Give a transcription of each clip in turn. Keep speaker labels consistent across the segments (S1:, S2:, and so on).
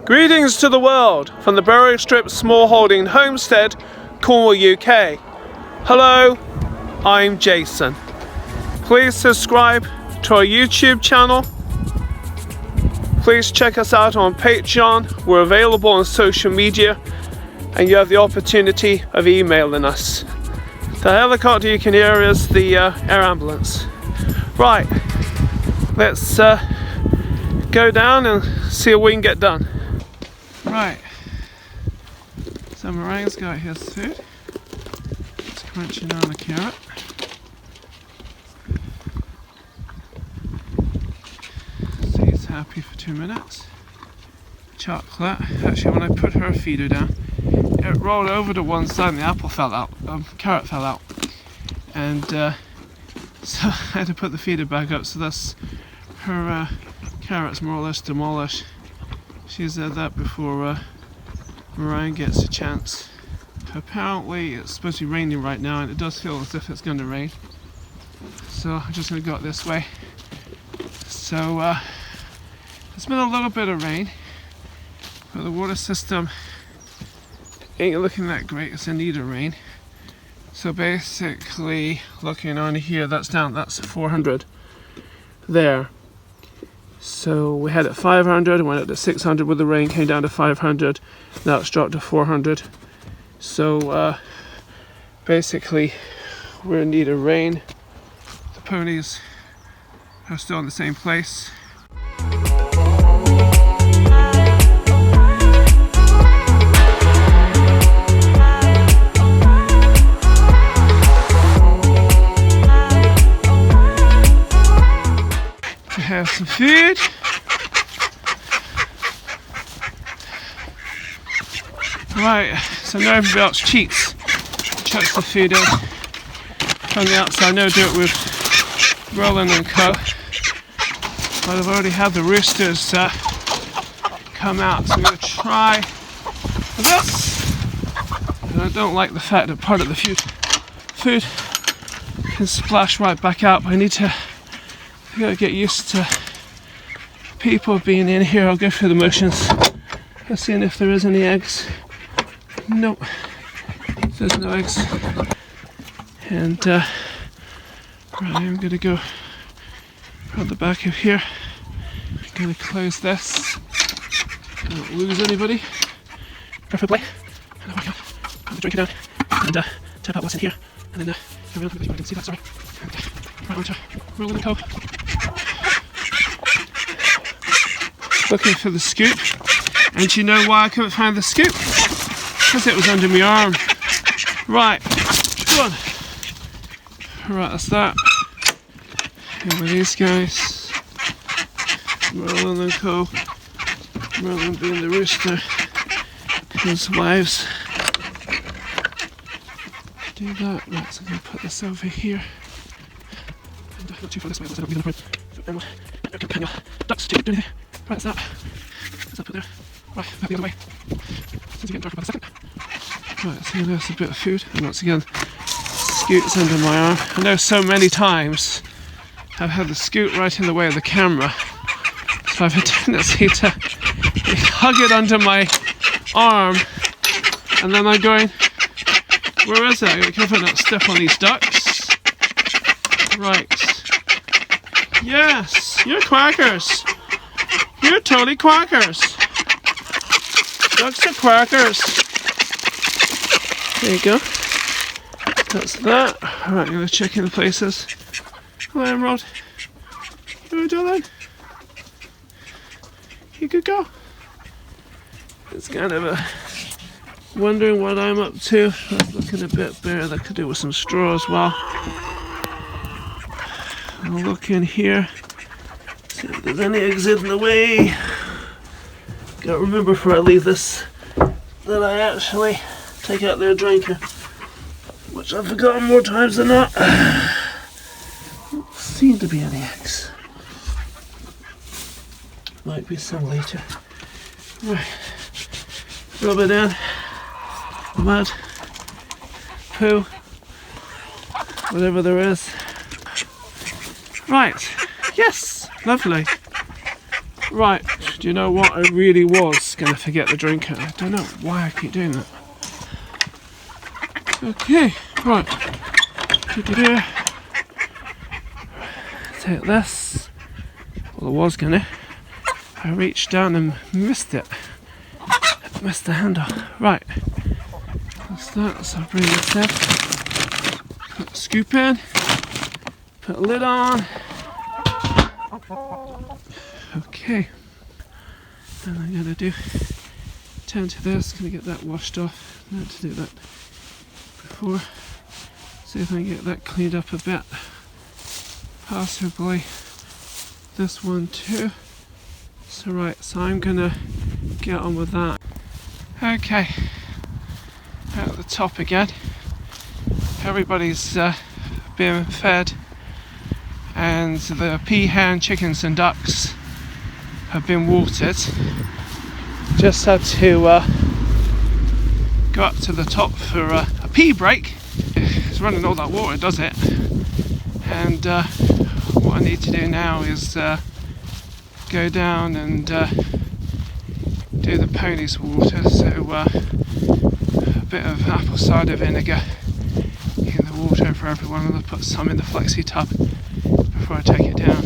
S1: Greetings to the world from the Berrystrip smallholding homestead, Cornwall, UK. Hello, I'm Jason. Please subscribe to our YouTube channel. Please check us out on Patreon. We're available on social media and you have the opportunity of emailing us. The helicopter you can hear is the air ambulance. Right, let's go down and see what we can get done. Right, so Meringue's got his food. He's crunching on a carrot. So he's happy for 2 minutes. Chocolate, actually when I put her feeder down, it rolled over to one side and the apple fell out, carrot fell out. And so I had to put the feeder back up, so that's her carrot's more or less demolished. She's had that before Meringue gets a chance. Apparently it's supposed to be raining right now and it does feel as if it's going to rain. So I'm just going to go this way. So there's been a little bit of rain, but the water system ain't looking that great. It's in need of rain. So basically, looking on here, that's 400 there. So we had it 500, went up to 600 with the rain, came down to 500, now it's dropped to 400. So basically we're in need of rain. The ponies are still in the same place. Have some food. Right, so now everybody else cheats. Chucks the food in from the outside. I never do it with Roland and Co. But I've already had the roosters come out, so I'm going to try this. And I don't like the fact that part of the food can splash right back out. But I gotta get used to people being in here. I'll go through the motions. Let's see if there is any eggs. Nope, there's no eggs. And right, I'm gonna go around the back of here. I'm gonna close this. I don't lose anybody. Preferably. And I'm gonna put the drinker down and tap out what's in here. And then everyone can see that, sorry. And, right onto Roland and Co. Looking for the scoop, and do you know why I couldn't find the scoop? Because it was under my arm. Right, go on. Right, that's that. Here with these guys. Roland and Co. Roland being the rooster. His wives. Do that. Right, so I'm going to put this over here. And not too far this way, otherwise I don't get enough room. So, no companion ducks to do anything. Right, that's that. What's that put there? Right, back the other way. Since it's getting dark about a second. Right, so there's a bit of food. And once again, scoot's under my arm. I know so many times I've had the scoot right in the way of the camera. So I've had a tendency to hug it under my arm. And then I'm going, where is it? I'm going to careful not step on these ducks. Right. Yes, you're quackers. You're totally quackers. Ducks are quackers. There you go. That's that. Alright, I'm going to check in the places. Hello, Emerald. How are you doing? You could go. It's kind of a wondering what I'm up to. I'm looking a bit bare. That could do with some straw as well. I'll look in here. See if there's any eggs in the way. Gotta remember before I leave this that I actually take out their drinker, which I've forgotten more times than not. Don't seem to be any eggs. Might be some later. Right. Rub it in. Mud. Poo. Whatever there is. Right. Yes. Lovely. Right. Do Do you know what? I really was going to forget the drinker. I don't know why I keep doing that. Okay, right. Take this. Well, I was going to. I reached down and missed it. Missed the handle. Right. That's that. So I'll bring this in. Put a scoop in. Put a lid on. Okay. And I'm going to do, turn to this, going to get that washed off. I had to do that before. See if I can get that cleaned up a bit. Possibly this one too. So right, so I'm going to get on with that. Okay, at the top again. Everybody's being fed, and the peahen chickens and ducks have been watered. Just had to go up to the top for a pee break. It's running all that water, does it? And what I need to do now is go down and do the ponies' water. So a bit of apple cider vinegar in the water for everyone, and I'll put some in the flexi tub before I take it down.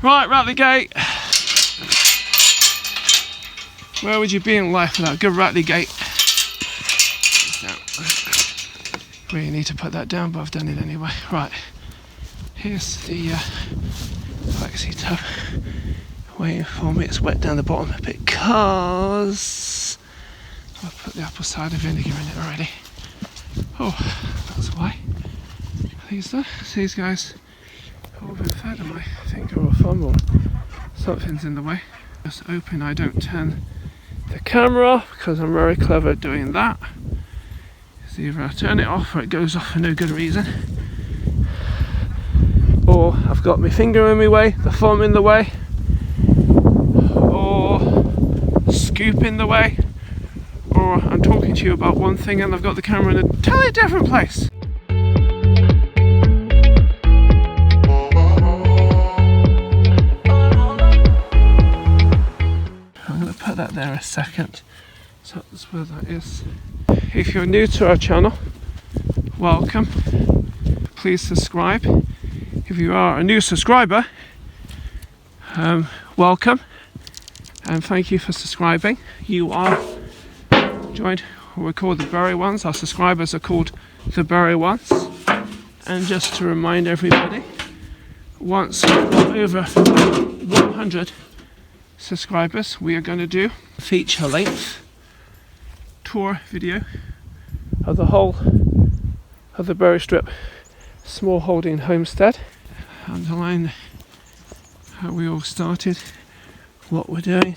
S1: Right, Rattly Gate. Where would you be in life without a good Rattly Gate? Really need to put that down, but I've done it anyway. Right, here's the flexi tub waiting for me. It's wet down the bottom because I've put the apple cider vinegar in it already. Oh, that's why. These guys all been fed, and my finger or thumb or something's in the way. Just open, I don't turn the camera off because I'm very clever at doing that. It's either I turn it off or it goes off for no good reason, or I've got my finger in my way, the thumb in the way, or scoop in the way, or I'm talking to you about one thing and I've got the camera in a totally different place. That there a second, so that's where that is. If you're new to our channel, welcome. Please subscribe. If you are a new subscriber, welcome and thank you for subscribing. You are joined what we call the Berry Ones. Our subscribers are called the Berry Ones. And just to remind everybody, once we've got over 100 subscribers, we are going to do a feature length tour video of the whole of the Berrystrip small holding homestead. Underline how we all started, what we're doing,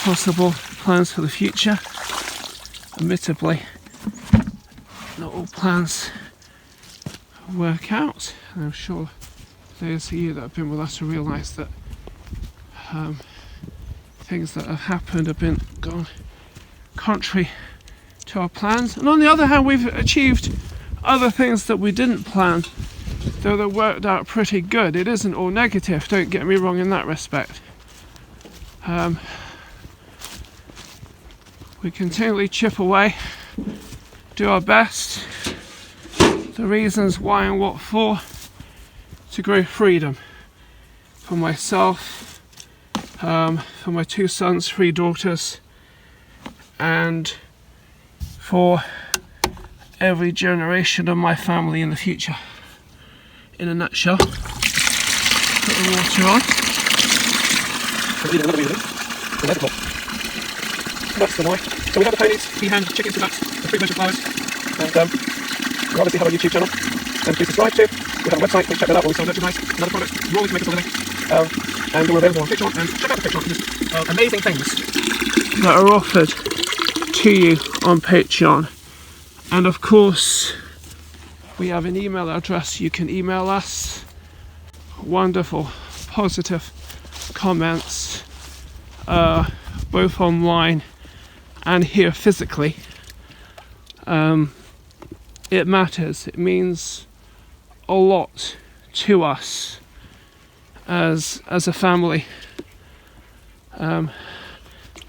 S1: possible plans for the future. Admittedly, not all plans work out, and I'm sure those of you that have been with us to realise that things that have happened have been gone contrary to our plans. And on the other hand, we've achieved other things that we didn't plan, though they worked out pretty good. It isn't all negative, don't get me wrong in that respect. We continually chip away, do our best, the reasons why and what for, to grow freedom for myself, for my 2 sons, 3 daughters, and for every generation of my family in the future. In a nutshell, put the water on. That's the why. So we have the ponies, peahen, chickens, and ducks, the 3 bunch of flowers, and we obviously have our YouTube channel, and please subscribe to. We have a website, please check that out, where we sell merchandise and other products. We're always making something.
S2: and we're available on Patreon, and check out the Patreon. There's amazing things
S1: that are offered to you on Patreon. And of course, we have an email address. You can email us wonderful, positive comments, both online and here physically. It matters. It means a lot to us as a family.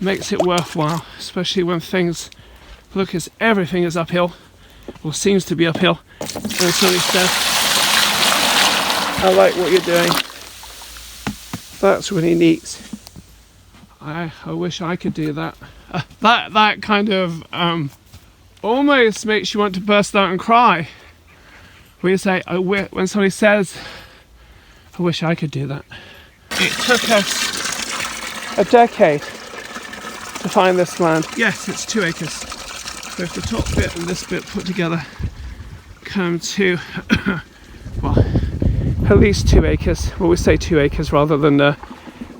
S1: Makes it worthwhile, especially when things look as everything is uphill, or seems to be uphill, and somebody says, I like what you're doing. That's really neat. I wish I could do that. That kind of almost makes you want to burst out and cry. When you say, when somebody says, I wish I could do that. It took us a decade to find this land. Yes, it's 2 acres. Both the top bit and this bit put together come to, well, at least 2 acres. Well, we say 2 acres rather than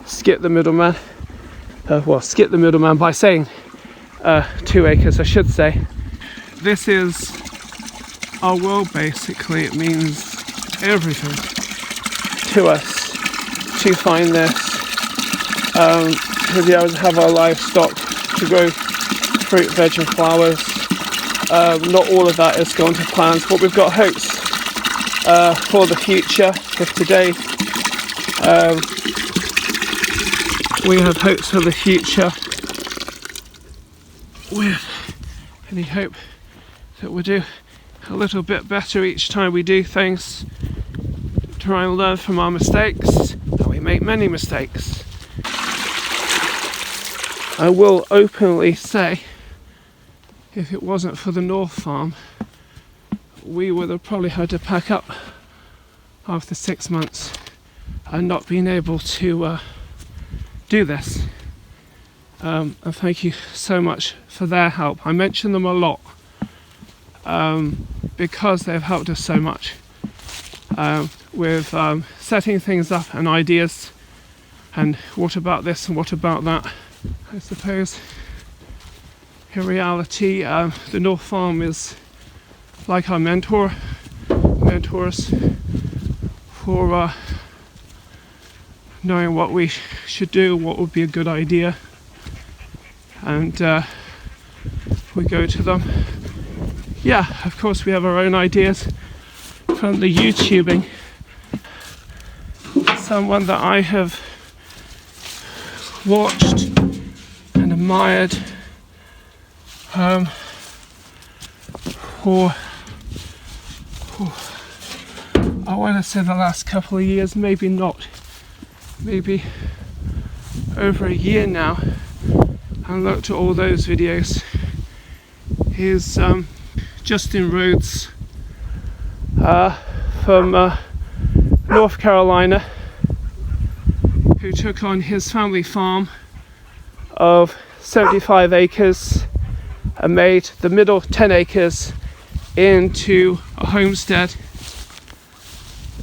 S1: skip the middleman. Skip the middleman by saying 2 acres, I should say. This is our world, basically. It means everything to us to find this. To be able to have our livestock, to grow fruit, veg and flowers. Not all of that is going to plans, but we've got hopes for the future. If today we have hopes for the future, with any hope that we'll do a little bit better each time we do things, try and learn from our mistakes, and we make many mistakes. I will openly say, if it wasn't for the North Farm, we would have probably had to pack up after 6 months and not been able to do this. And thank you so much for their help. I mention them a lot because they've helped us so much with setting things up and ideas, and what about this and what about that. I suppose in reality the North Farm is like our mentors for knowing what we should do, what would be a good idea, and we go to them. Yeah, of course we have our own ideas from the YouTubing. Someone that I have watched and admired for I want to say the last couple of years, maybe not, maybe over a year now, and looked at all those videos, is Justin Rhodes from North Carolina, who took on his family farm of 75 acres and made the middle 10 acres into a homestead.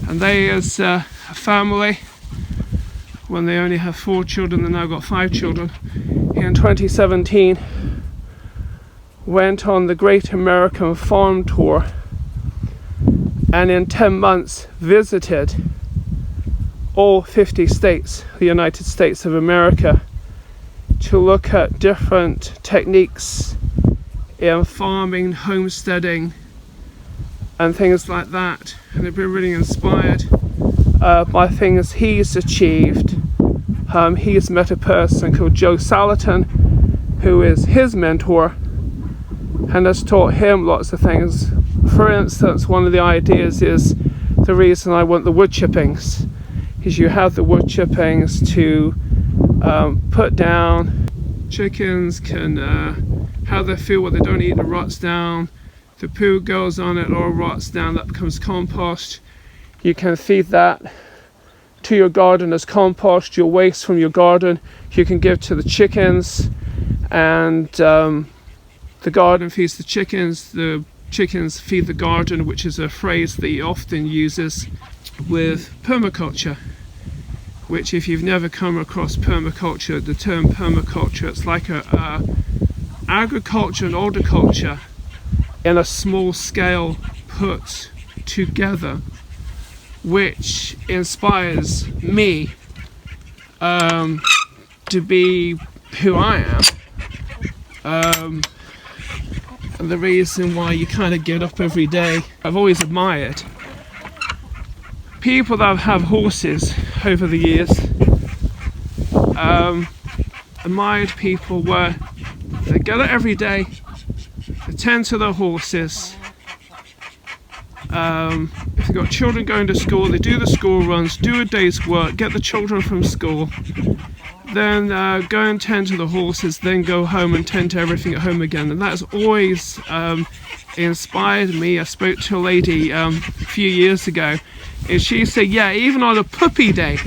S1: And they, as a family, when they only have 4 children, they now got 5 children, in 2017 went on the Great American Farm Tour, and in 10 months visited all 50 states, the United States of America, to look at different techniques in farming, homesteading, and things like that. And they've been really inspired by things he's achieved. He's met a person called Joe Salatin, who is his mentor, and has taught him lots of things. For instance, one of the ideas is, the reason I want the wood chippings is you have the wood chippings to put down. Chickens can have their food where they don't eat, it rots down. The poo goes on it or rots down, that becomes compost. You can feed that to your garden as compost. Your waste from your garden you can give to the chickens, and the garden feeds the chickens feed the garden, which is a phrase that he often uses with permaculture, which if you've never come across permaculture, the term permaculture, it's like a agriculture and horticulture in a small scale put together, which inspires me to be who I am. And the reason why you kind of get up every day, I've always admired people that have horses over the years. Admired people where they get up every day, they tend to their horses. If they've got children going to school, they do the school runs, do a day's work, get the children from school, then go and tend to the horses, then go home and tend to everything at home again. And that's always inspired me. I spoke to a lady a few years ago, and she said, yeah, even on a puppy day,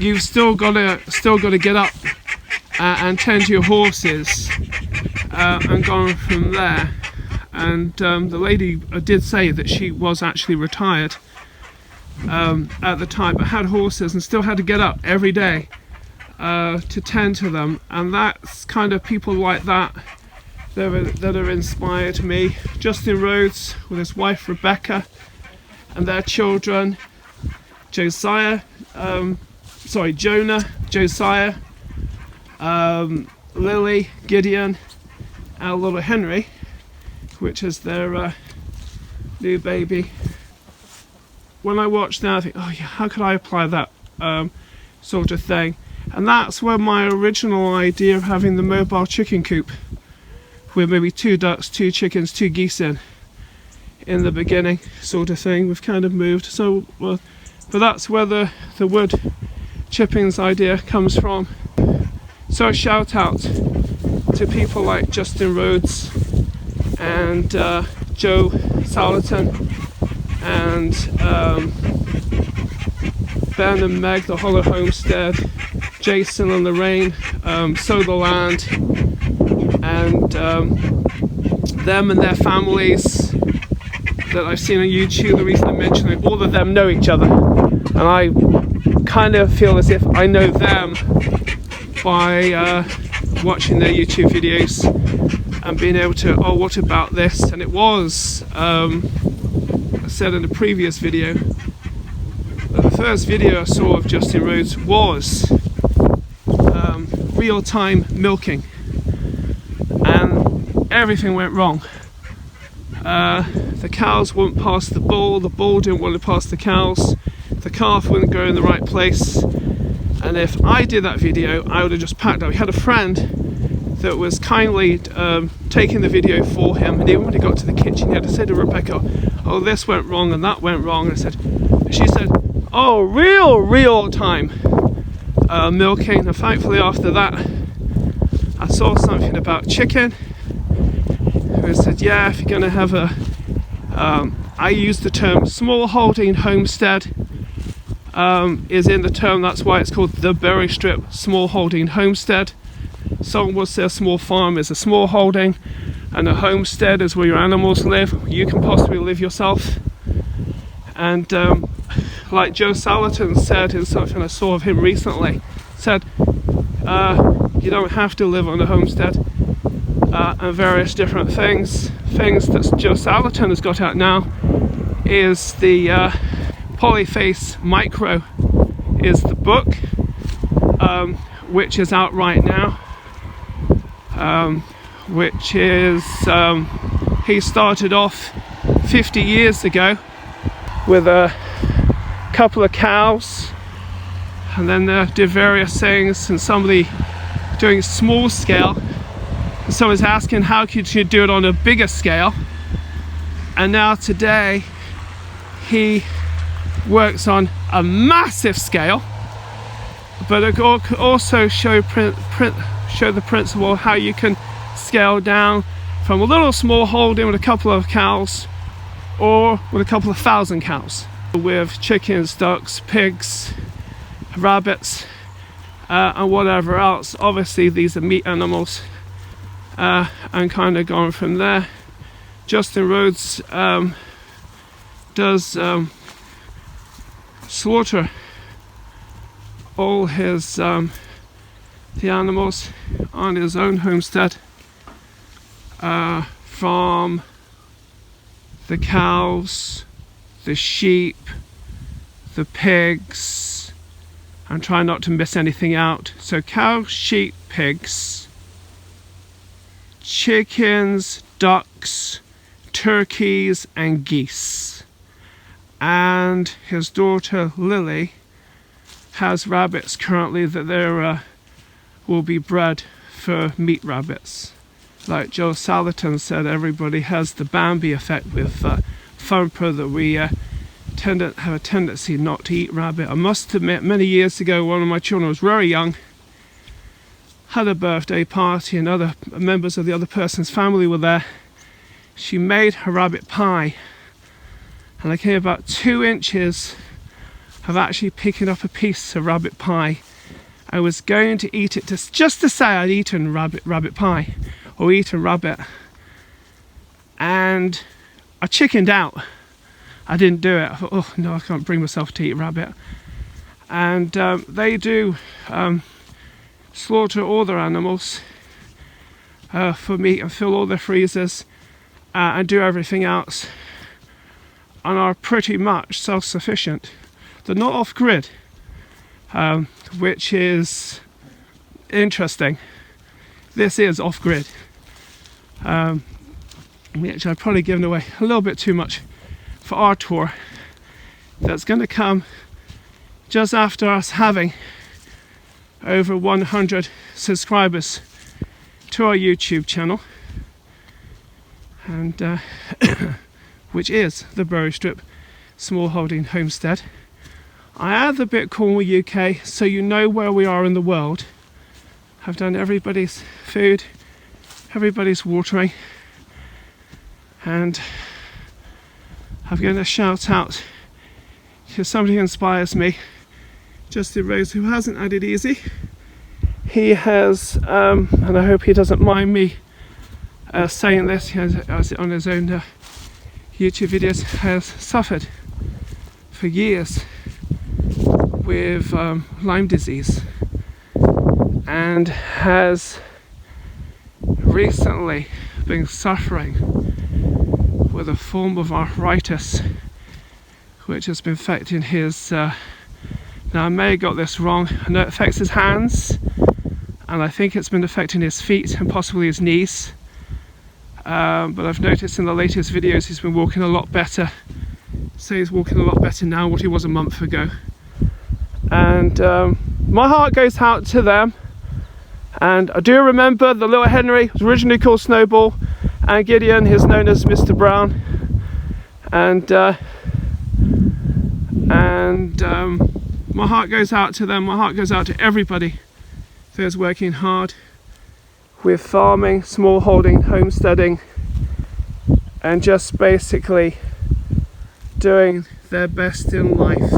S1: you've still got to get up and tend to your horses, and going from there. And the lady did say that she was actually retired at the time, but had horses and still had to get up every day to tend to them. And that's kind of people like that that have inspired me. Justin Rhodes with his wife Rebecca and their children, Jonah, Josiah, Lily, Gideon, and little Henry, which is their new baby. When I watch that, I think, oh yeah, how could I apply that sort of thing? And that's where my original idea of having the mobile chicken coop with maybe 2 ducks, 2 chickens, 2 geese in the beginning sort of thing, we've kind of moved. So, well, but that's where the wood chippings idea comes from. So a shout out to people like Justin Rhodes and Joe Salatin and Ben and Meg, the Hollow Homestead, Jason and Lorraine, Sow the Land, and them and their families that I've seen on YouTube. The reason I mention it, all of them know each other, and I kind of feel as if I know them by watching their YouTube videos and being able to, oh, what about this? And it was, I said in a previous video, the first video I saw of Justin Rhodes was real-time milking, and everything went wrong. The cows wouldn't pass the bull didn't want to pass the cows, the calf wouldn't go in the right place, and if I did that video, I would have just packed up. We had a friend that was kindly taking the video for him, and even when he got to the kitchen, he had to say to Rebecca, oh, this went wrong and that went wrong. And she said, oh, real time milking. And thankfully after that, I saw something about chicken. Who said, yeah, if you're going to have I use the term small holding homestead, is in the term, that's why it's called the Berrystrip small holding homestead. Someone will say a small farm is a small holding, and a homestead is where your animals live. You can possibly live yourself. And like Joe Salatin said in something I saw of him recently, said you don't have to live on a homestead, and various different things. Things that Joe Salatin has got out now is the Polyface Micro is the book, which is out right now, which is he started off 50 years ago with a couple of cows, and then did various things, and somebody doing small scale, and someone's asking how could you do it on a bigger scale, and now today he works on a massive scale, but it also show the principle of how you can scale down from a little small holding with a couple of cows, or with a couple of thousand cows, with chickens, ducks, pigs, rabbits, and whatever else. Obviously these are meat animals, and kind of going from there. Justin Rhodes does slaughter all his the animals on his own homestead, from the cows, the sheep, the pigs. I'm trying not to miss anything out. So cows, sheep, pigs, chickens, ducks, turkeys and geese. And his daughter Lily has rabbits currently that there will be bred for meat rabbits. Like Joe Salatin said, everybody has the Bambi effect with FOMPA, that we have a tendency not to eat rabbit. I must admit, many years ago, one of my children was very young, had a birthday party and other members of the other person's family were there. She made her rabbit pie, and I came about 2 inches of actually picking up a piece of rabbit pie. I was going to eat it just to say I'd eaten rabbit pie or eaten rabbit, and I chickened out. I didn't do it. I thought, oh no, I can't bring myself to eat rabbit. And they do slaughter all their animals for meat and fill all their freezers and do everything else, and are pretty much self-sufficient. They're not off-grid, which is interesting. This is off-grid, which I've probably given away a little bit too much for our tour. That's going to come just after us having over 100 subscribers to our YouTube channel, and which is the Berrystrip Smallholding Homestead. I add the bit Cornwall UK so you know where we are in the world. I've done everybody's food, everybody's watering, and I'm going to shout out to somebody who inspires me, Justin Rhodes, who hasn't had it easy. He has, and I hope he doesn't mind me saying this, he has it on his own YouTube videos, has suffered for years with Lyme disease, and has recently been suffering with a form of arthritis which has been affecting his now I may have got this wrong, I know it affects his hands, and I think it's been affecting his feet and possibly his knees, but I've noticed in the latest videos he's been walking a lot better. So he's walking a lot better now what he was a month ago, and my heart goes out to them. And I do remember the little Henry was originally called Snowball, and Gideon is known as Mr. Brown, and my heart goes out to them. My heart goes out to everybody who's working hard with farming, smallholding, homesteading, and just basically doing their best in life.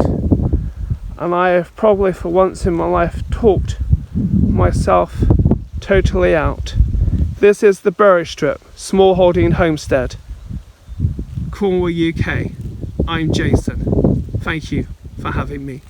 S1: And I have probably for once in my life talked myself totally out. This is the Berrystrip Smallholding Homestead, Cornwall, UK. I'm Jason. Thank you for having me.